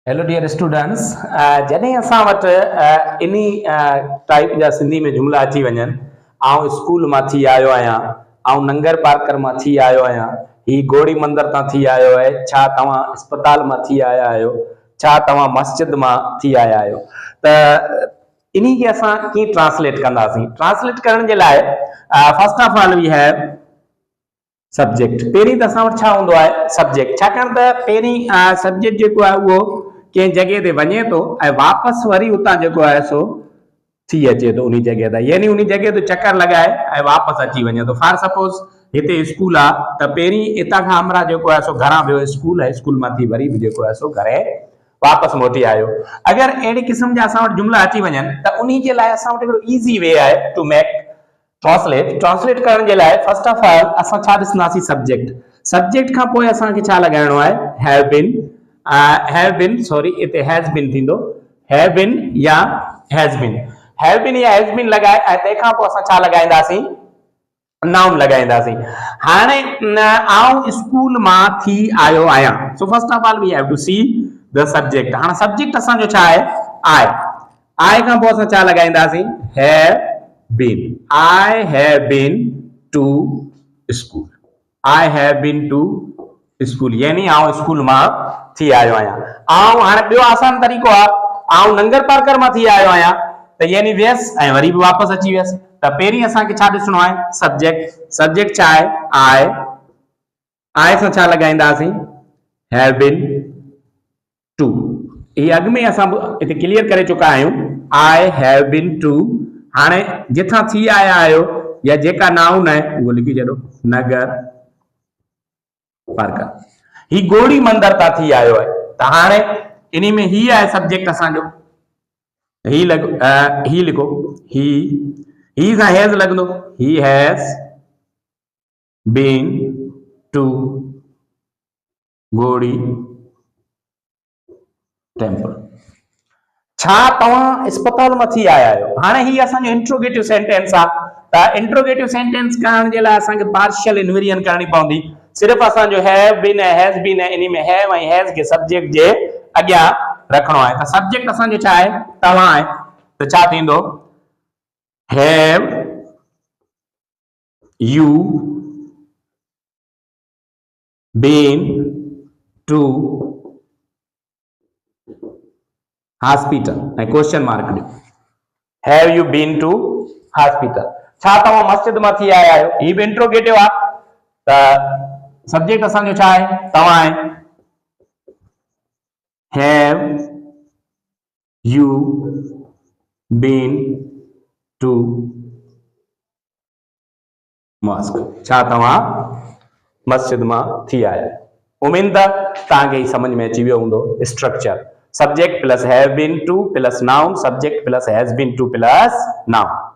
Hello dear students, जॾहिं असां वटि इन्ही टाइप जा सिंधी में जुमिला अची वञनि, आउं स्कूल मां थी आयो आहियां, आउं नंगर पार्कर मां थी आयो आहियां, ही गोड़ी मंदर तां थी आयो आहे, छा तव्हां अस्पताल मां थी आया आहियो, छा तव्हां मस्जिद मां थी आया आहियो, त इन्ही खे असां कीअं ट्रांसलेट कंदासीं? ट्रांसलेट करण जे लाइ first of all we have subject. पहिरीं त असां वटि छा हूंदो आहे? सब्जेक्ट। छाकाणि त पहिरीं सब्जेक्ट जेको आहे उहो कंहिं जॻह ते वञे थो ऐं वापसि वरी उतां जेको आहे सो थी अचे थो उन जॻह तां, यानी उन जॻह ते चकर लॻाए ऐं वापसि अची वञे थो। फॉर सपोज हिते स्कूल आहे त पहिरीं हितां खां हमरा जेको आहे सो घरां वियो स्कूल आहे, स्कूल मां थी वरी बि जेको आहे सो घरे वापसि मोटी आयो। अगरि अहिड़े क़िस्म जा असां वटि जुमिला अची वञनि त उन जे लाइ असां वटि हिकिड़ो ईज़ी वे आहे टू मेक ट्रांसलेट करण जे लाइ फर्स्ट ऑफ ऑल असां छा ॾिसंदासीं? सब्जेक्ट। सब्जेक्ट खां पोइ असांखे छा लॻाइणो आहे? हैव बिन सॉरी इते हैज़ बिन थींदो, हैव बिन या हैज़ बिन लॻाए ऐं तंहिंखां पोइ असां छा लॻाईंदासीं? नाउन लॻाईंदासीं। हाणे आउं स्कूल मां थी आयो आहियां, so first of all we have to see the subject. हाणे सब्जेक्ट असांजो छा आहे? आए खां पोइ असां छा लॻाईंदासीं? Have been. I have been to school. I have been to school. यानी आउं स्कूल मां थी आयो आहियां। आउं हाणे ॿियो आसान तरीक़ो आहे, आउं नंगर पार्कर मां थी आयो आहियां त यानी वियसि ऐं वरी बि वापसि अची वियसि। त पहिरीं असांखे छा ॾिसणो आहे? सब्जेक्ट। सब्जेक्ट छा आहे? आए सां छा लॻाईंदासीं? have been to। ही अॻु में असां हिते क्लियर करे चुका आहियूं। I have been to। हाणे जिथां थी आया आहियो या जेका नाउन आहे उहो लिखी छॾो, नगर पार्कर। ही गोड़ी मंदर तां थी आयो आहे त हाणे इन में ही आहे सब्जेक्ट असांजो। ही लिखो, ही सां हैज़ लॻंदो, ही हैज़ बीन टू गोड़ी टेम्पल। छा तव्हां अस्पताल मां थी आया आहियो? हाणे ही असांजो इंट्रोगेटिव सेंटेंस आहे त इंट्रोगेटिव सेंटेंस करण जे लाइ असांखे पार्शियल इन्वेरिएंट करणी पवंदी। सिर्फ़ु असांजो हैव बीन ऐं हैज़ बीन ऐं इन में हैव ऐं हैज़ खे सब्जेक्ट जे अॻियां रखणो आहे। त सब्जेक्ट असांजो छा आहे? तव्हां आहे। त छा थींदो? Have you been to hospital ऐं क्वेश्चन मार्क ॾियो। Have you been to hospital. छा तव्हां मस्जिद मां थी आया आहियो? ही बि इंट्रोगेटिव आहे त सब्जेक्ट असांजो छा आहे? तव्हां आहे। Have you been to mosque. छा तव्हां मस्जिद मां थी आया आहियो? उम्मीद आहे तव्हांखे ही समझ में अची वियो हूंदो structure. Subject plus have been to plus noun, subject plus has been to plus noun.